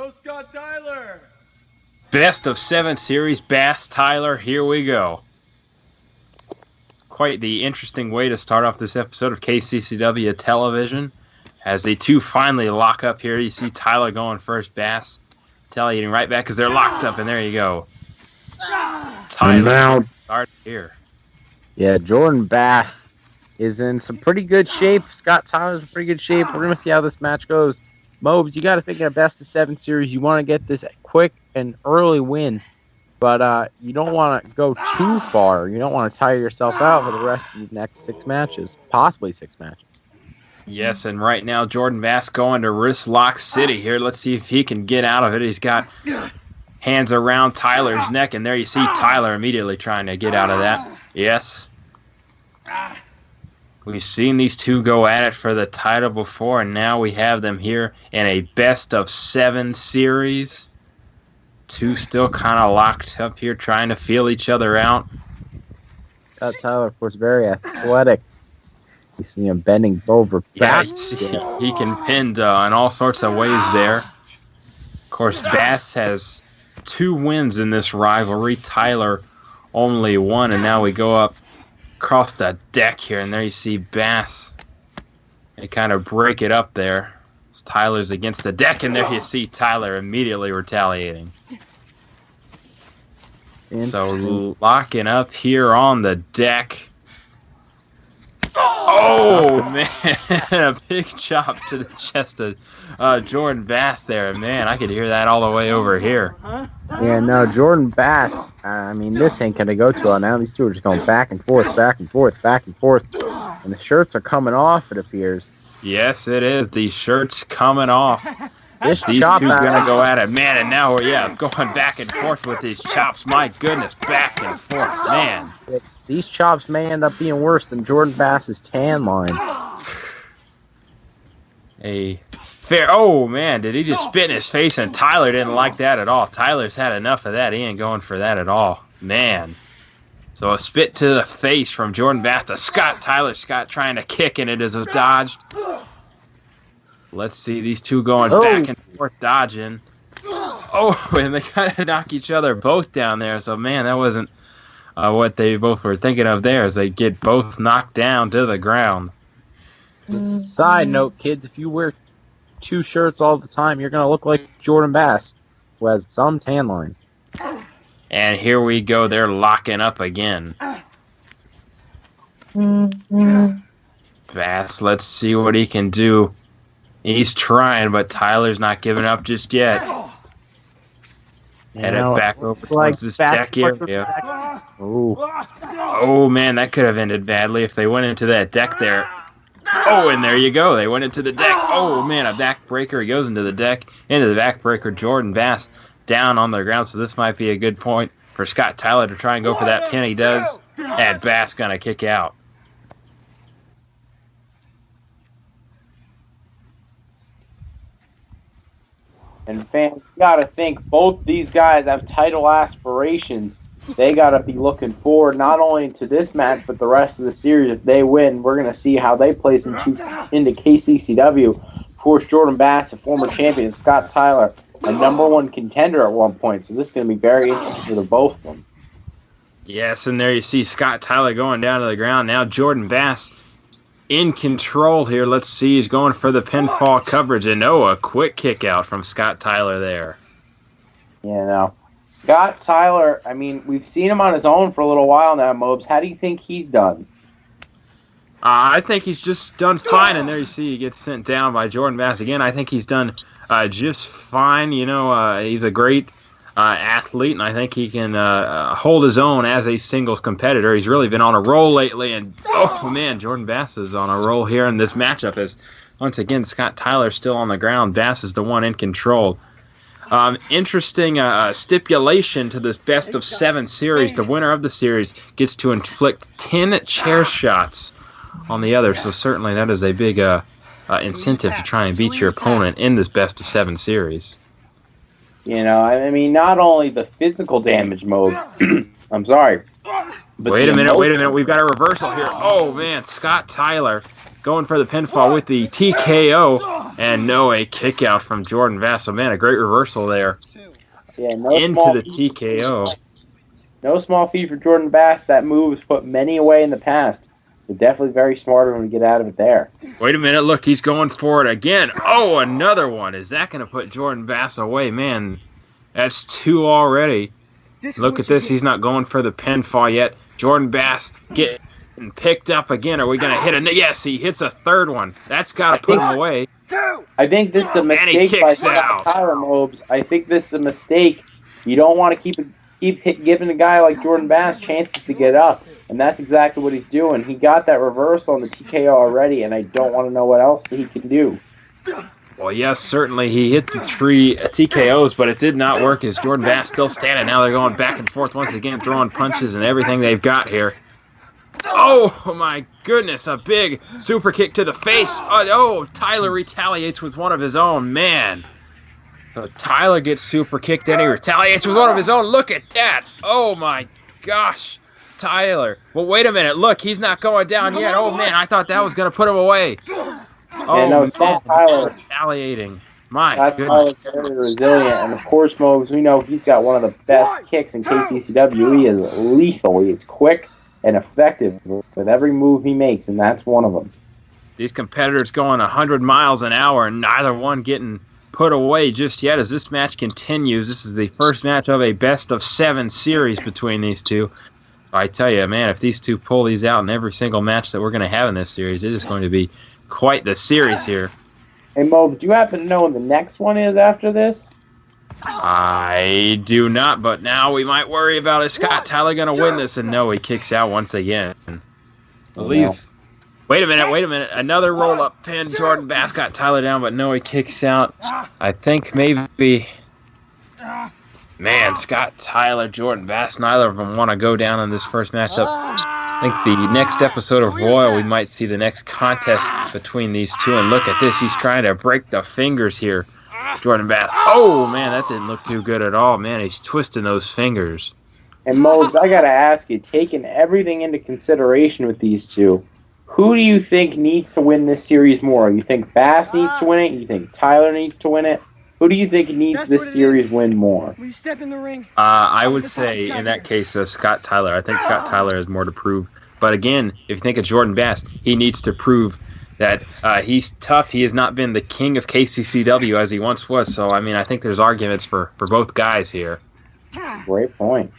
Go Scott Tyler! Best of 7 series, Bass Tyler, here we go. Quite the interesting way to start off this episode of KCCW television. As the two finally lock up here, you see Tyler going first, Bass retaliating right back because they're locked up, and there you go. Tyler start here. Yeah, Jordan Bass is in some pretty good shape. Scott Tyler's in pretty good shape. We're going to see how this match goes. Mobes, you got to think in a best of 7 series, you want to get this quick and early win, but you don't want to go too far. You don't want to tire yourself out for the rest of the next 6 matches, possibly 6 matches. Yes, and right now Jordan Bass going to wrist lock city here. Let's see if he can get out of it. He's got hands around Tyler's neck, and there you see Tyler immediately trying to get out of that. Yes. We've seen these two go at it for the title before, and now we have them here in a best of 7 series. Two still kind of locked up here trying to feel each other out. Scott Tyler, of course, very athletic. You see him bending over back. Yeah, he can pin in all sorts of ways there. Of course, Bass has 2 wins in this rivalry. Tyler only 1, and now we go up across the deck here, and there you see Bass. They kind of break it up there. Tyler's against the deck, and there you see Tyler immediately retaliating. So locking up here on the deck. Oh, man, a big chop to the chest of Jordan Bass there. Man, I could hear that all the way over here. Yeah, no, Jordan Bass, I mean, this ain't going to go too well. Now these two are just going back and forth, back and forth, back and forth. And the shirts are coming off, it appears. Yes, it is. The shirt's coming off. These two going to go at it. Man, and now we're, going back and forth with these chops. My goodness, back and forth. Man. These chops may end up being worse than Jordan Bass's tan line. Oh, man, did he just spit in his face? And Tyler didn't like that at all. Tyler's had enough of that. He ain't going for that at all. Man. So a spit to the face from Jordan Bass to Scott Tyler. Scott trying to kick, and it is dodged. Let's see these two going back and forth dodging. Oh, and they kind of knock each other both down there. So, man, that wasn't what they both were thinking of there, as they get both knocked down to the ground. Side note, kids, if you wear 2 shirts all the time, you're going to look like Jordan Bass, who has some tan line. And here we go. They're locking up again. Bass, let's see what he can do. He's trying, but Tyler's not giving up just yet. Headed back over towards this deck here. Yeah. Oh, man, that could have ended badly if they went into that deck there. Oh, and there you go. They went into the deck. Oh, man, a backbreaker. He goes into the deck, into the backbreaker. Jordan Bass down on the ground, so this might be a good point for Scott Tyler to try and go for that pin. He does, and Bass going to kick out. And fans got to think both these guys have title aspirations. They got to be looking forward not only to this match, but the rest of the series. If they win, we're going to see how they place into KCCW. Of course, Jordan Bass, a former champion, Scott Tyler, a #1 contender at one point. So this is going to be very interesting for the both of them. Yes, and there you see Scott Tyler going down to the ground. Now Jordan Bass in control here. Let's see. He's going for the pinfall coverage. And a quick kick out from Scott Tyler there. Yeah, no. Scott Tyler, I mean, we've seen him on his own for a little while now, Mobes. How do you think he's done? I think he's just done fine. And there you see he gets sent down by Jordan Bass again. I think he's done just fine. He's a great athlete, and I think he can hold his own as a singles competitor. He's really been on a roll lately, and Jordan Bass is on a roll here in this matchup. As once again, Scott Tyler still on the ground. Bass is the one in control. Interesting stipulation to this best of 7 series. The winner of the series gets to inflict 10 chair shots on the other. So certainly that is a big incentive to try and beat your opponent in this best of 7 series. I mean, not only the physical damage mode. I'm sorry. Wait a minute. We've got a reversal here. Oh, man, Scott Tyler going for the pinfall with the TKO. And no, a kick out from Jordan Bass. So, man, a great reversal there. Yeah, no Into small the feat. TKO. No small feat for Jordan Bass. That move has put many away in the past. So definitely very smart of him to get out of it there. Wait a minute. Look, he's going for it again. Oh, another one. Is that going to put Jordan Bass away? Man, that's 2 already. Look at this. He's not going for the pinfall yet. Jordan Bass getting picked up again. Are we going to hit a... Yes, he hits a 3rd one. That's got to put him away. I think this is a mistake by Scott Tyler, Mobes. I think this is a mistake. You don't want to keep giving a guy like Jordan Bass chances to get up. And that's exactly what he's doing. He got that reversal on the TKO already, and I don't want to know what else he can do. Well, yes, certainly he hit the 3 TKOs, but it did not work as Jordan Bass still standing. Now they're going back and forth once again, throwing punches and everything they've got here. Oh, my goodness, a big super kick to the face. Oh, Tyler retaliates with one of his own, man. So Tyler gets super kicked and he retaliates with one of his own. Look at that. Oh, my gosh. Tyler. Well, wait a minute. Look, he's not going down yet. Oh, man, I thought that was going to put him away. Oh, no, Scott Tyler retaliating. My Scott goodness. Tyler's very resilient, and of course, Mobes, we know he's got one of the best kicks in KCCW. He is lethal. He is quick and effective with every move he makes, and that's one of them. These competitors going 100 miles an hour, and neither one getting put away just yet as this match continues. This is the first match of a best-of-7 series between these two. I tell you, man, if these two pull these out in every single match that we're going to have in this series, it is going to be quite the series here. Hey, Mo, do you happen to know when the next one is after this? I do not, but now we might worry about is Scott Tyler going to win this? And no, he kicks out once again. Wait a minute. Another roll-up pin. Jordan Bass got Tyler down, but no, he kicks out. I think maybe... Man, Scott Tyler, Jordan Bass, neither of them want to go down in this first matchup. I think the next episode of Royal, we might see the next contest between these two. And look at this. He's trying to break the fingers here. Jordan Bass. Oh, man, that didn't look too good at all. Man, he's twisting those fingers. And, Mobes, I got to ask you, taking everything into consideration with these two, who do you think needs to win this series more? You think Bass needs to win it? You think Tyler needs to win it? Who do you think needs this series win more? Will you step in the ring? I would say, in that case, Scott Tyler. I think Scott Tyler has more to prove. But again, if you think of Jordan Bass, he needs to prove that he's tough. He has not been the king of KCCW as he once was. So, I mean, I think there's arguments for both guys here. Great point.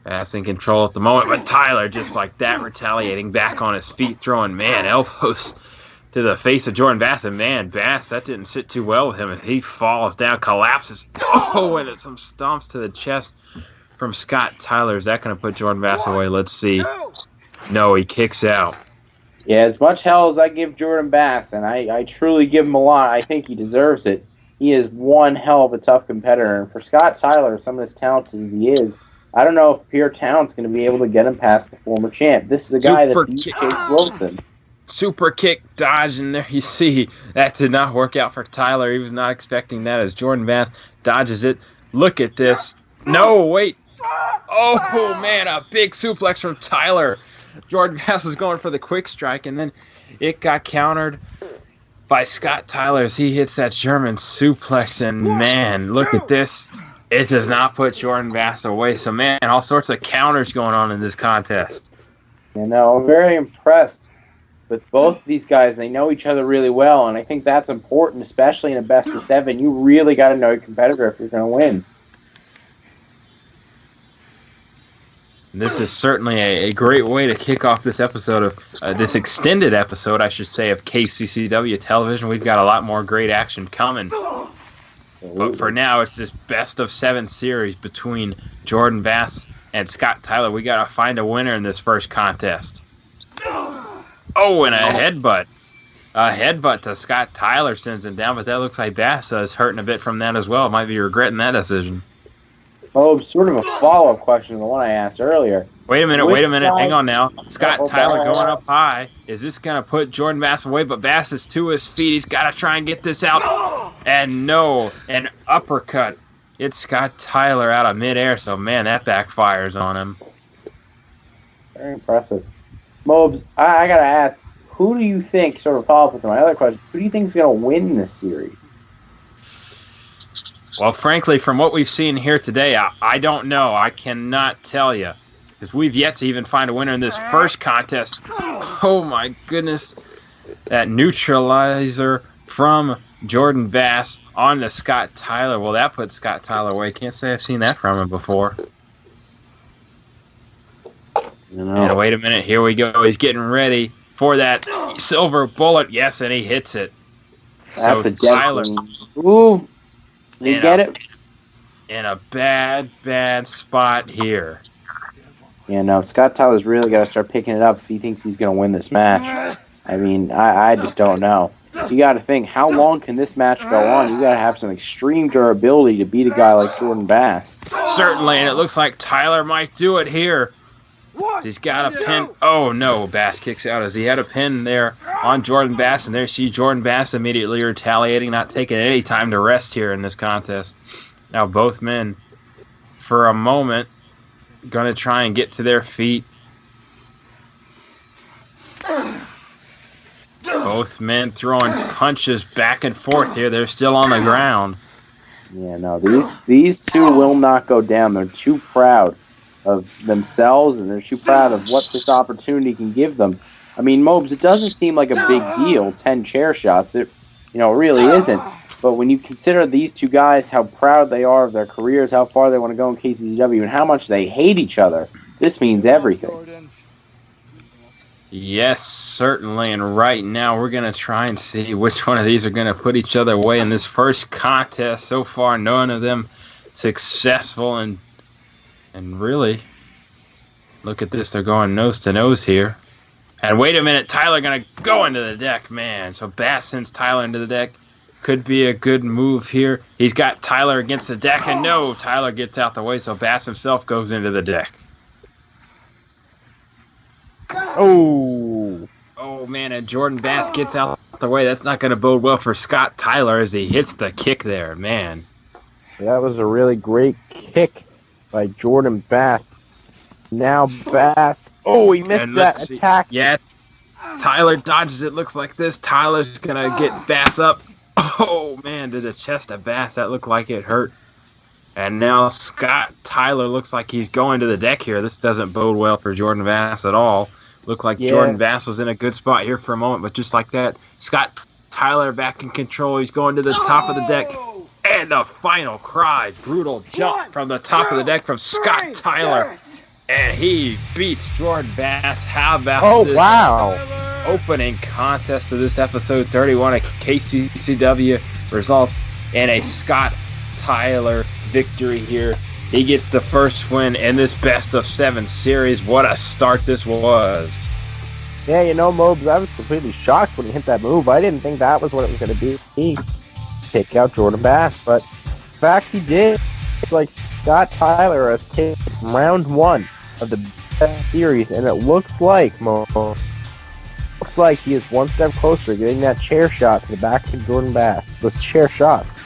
Bass in control at the moment, but Tyler just like that, retaliating back on his feet, throwing, man, elbows to the face of Jordan Bass, and man, Bass, that didn't sit too well with him, and he falls down, collapses, and it's some stomps to the chest from Scott Tyler. Is that going to put Jordan Bass away? Let's see. No, he kicks out. Yeah, as much hell as I give Jordan Bass, and I truly give him a lot, I think he deserves it. He is one hell of a tough competitor, and for Scott Tyler, some of as talented as he is, I don't know if Pierre Town's going to be able to get him past the former champ. This is a guy that beat Chase Wilson. Super kick dodge, and there you see that did not work out for Tyler. He was not expecting that as Jordan Bass dodges it. Look at this. No, wait. Oh, man, a big suplex from Tyler. Jordan Bass was going for the quick strike, and then it got countered by Scott Tyler as he hits that German suplex, and man, look at this. It does not put Jordan Bass away. So, man, all sorts of counters going on in this contest. You know, I'm very impressed with both of these guys. They know each other really well, and I think that's important, especially in a best-of-7. You really got to know your competitor if you're going to win. This is certainly a great way to kick off this episode of this extended episode, I should say, of KCCW television. We've got a lot more great action coming. But for now, it's this best-of-7 series between Jordan Bass and Scott Tyler. We got to find a winner in this first contest. Oh, and a headbutt. A headbutt to Scott Tyler sends him down, but that looks like Bass is hurting a bit from that as well. Might be regretting that decision. Oh, sort of a follow-up question to the one I asked earlier. Wait a minute. Hang on now. Scott Tyler going up high. Is this going to put Jordan Bass away? But Bass is to his feet. He's got to try and get this out. And no, an uppercut. It's Scott Tyler out of midair. So, man, that backfires on him. Very impressive. Mobes, I got to ask, who do you think, sort of follow up with my other question, who do you think is going to win this series? Well, frankly, from what we've seen here today, I don't know. I cannot tell you. Because we've yet to even find a winner in this first contest. Oh, my goodness. That neutralizer from Jordan Bass on to Scott Tyler. Well, that put Scott Tyler away. Can't say I've seen that from him before. And wait a minute. Here we go. He's getting ready for that silver bullet. Yes, and he hits it. That's so a Tyler. Ooh. You get it? In a bad, bad spot here. Yeah, no, Scott Tyler's really got to start picking it up if he thinks he's going to win this match. I mean, I just don't know. You got to think, how long can this match go on? You got to have some extreme durability to beat a guy like Jordan Bass. Certainly, and it looks like Tyler might do it here. He's got a pin. Oh, no. Bass kicks out as he had a pin there on Jordan Bass. And there you see Jordan Bass immediately retaliating, not taking any time to rest here in this contest. Now both men, for a moment, going to try and get to their feet. Both men throwing punches back and forth here. They're still on the ground. Yeah, no, these two will not go down. They're too proud of themselves, and they're too proud of what this opportunity can give them. I mean, Mobes, it doesn't seem like a big deal, 10 chair shots. It really isn't. But when you consider these two guys, how proud they are of their careers, how far they want to go in KCCW, and how much they hate each other, this means everything. Yes, certainly. And right now, we're going to try and see which one of these are going to put each other away in this first contest. So far, none of them successful, and really, look at this. They're going nose to nose here. And wait a minute, Tyler going to go into the deck, man. So Bass sends Tyler into the deck. Could be a good move here. He's got Tyler against the deck, and no, Tyler gets out the way, so Bass himself goes into the deck. Oh, man, and Jordan Bass gets out the way. That's not going to bode well for Scott Tyler as he hits the kick there, man. That was a really great kick by Jordan Bass. Now Bass. Oh, he missed that attack. Yeah, Tyler dodges it. Looks like this. Tyler's going to get Bass up. Oh, man, to the chest of Bass. That looked like it hurt. And now Scott Tyler looks like he's going to the deck here. This doesn't bode well for Jordan Bass at all. Looked like Jordan Bass was in a good spot here for a moment, but just like that, Scott Tyler back in control. He's going to the top of the deck. And the final cry. Brutal jump from the top of the deck from Scott Tyler. And he beats Jordan Bass. How about this? Wow. Opening contest of this episode 31 of KCCW results in a Scott Tyler victory here. He gets the first win in this best-of-7 series. What a start this was. Yeah, Mobes, I was completely shocked when he hit that move. I didn't think that was what it was going to be. He take out Jordan Bass, but in fact he did. It's like Scott Tyler has taken round 1 of the best series, and it looks like, he is one step closer getting that chair shot to the back of Jordan Bass. Those chair shots.